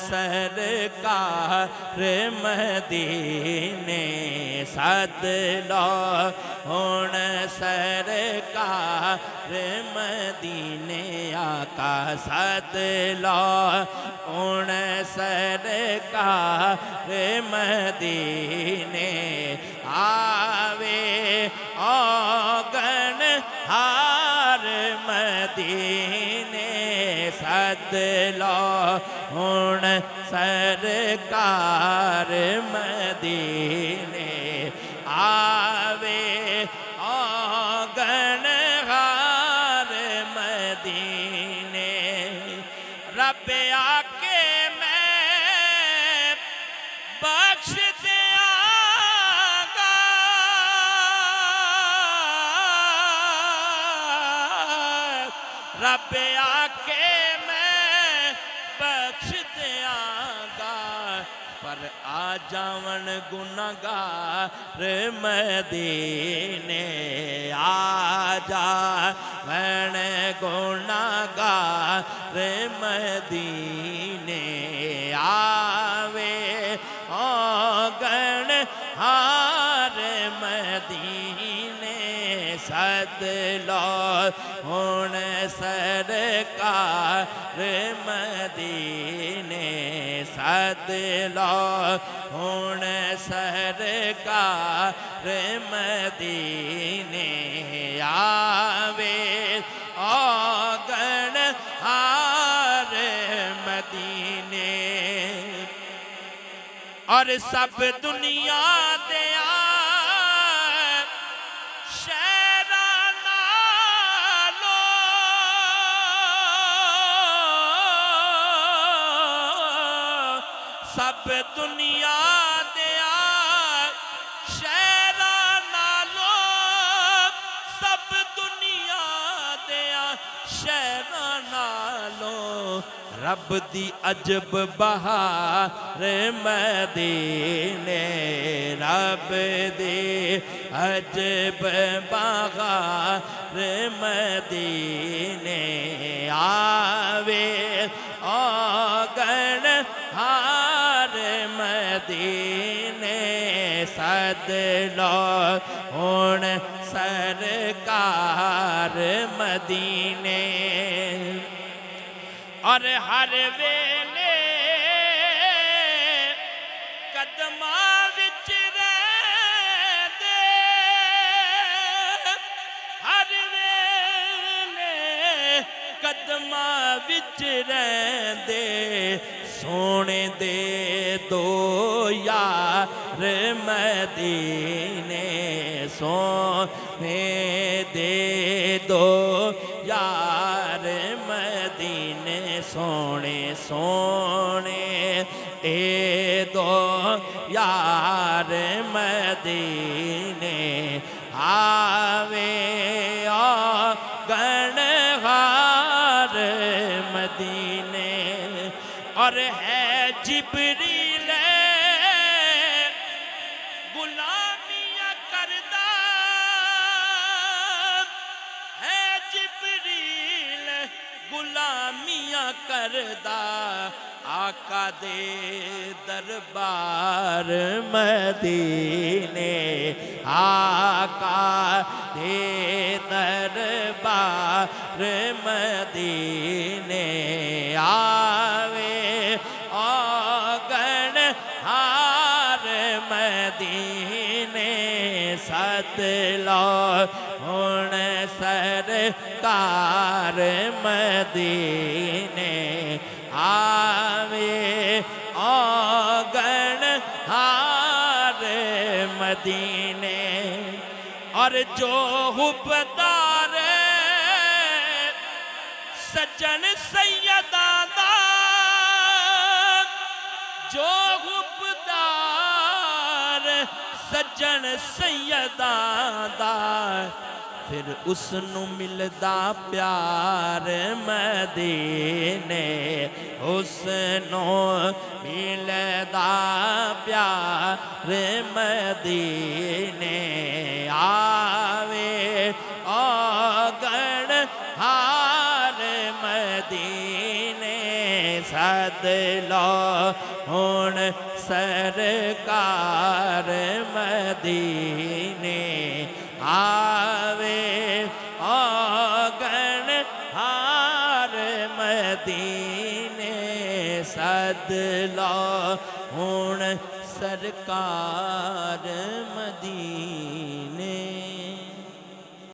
سرکار مدینے سد لو ہن سرکار مدینے آقا سد لو ہن سرکار مدینے آوے آگن ہار مدینے سد لو ہن سرکار مدینے آوے آگن ہار مدینے رب آکے میں بخش دیا گا رب آکے میں بخش دیا گا پر آ جاون گناہگار مدینے آ جاون گناہگار مدینے آوے آگن ہار مدینے سد لو ہن سرکار مدینے سد لو ہن سرکار مدینے آوے آگن ہار مدینے اور سب دنیا دیا سب دنیا دیا شہراں نالو سب دنیا دیا شہراں نالو رب دی عجب بہار مدینے رب دی عجب بہار مدینے آوے آگن ہار مدینے سد لو ہن سرکار مدینے اور ہر ویلے قدماں وچ رہندے ہر ویلے قدماں وچ رہندے سونے دے دو یار مدینے سونے دے دو یار مدینے سونے سونے دے دو یار مدینے آوے آگن ہار مدینے اور ہے جبریل غلامیاں کردہ ہے جبریل غلامیاں کردہ آقا دے دربار مدینے آقا دے دربار مدینے آوے آگن ہار مدینے سد لو ہن سرکار مدینے آوے آگن ہار مدینے اور جو حبدار سجن سیداں دا جو حبدار سجن سیداں دا پھر اس نو ملدا پیار مدینے اس نو ملدا پیار مدینے آوے آگن ہار مدینے سد لو ہن سرکار مدینے آوے آگن ہار مدینے سد لو ہن سرکار مدینے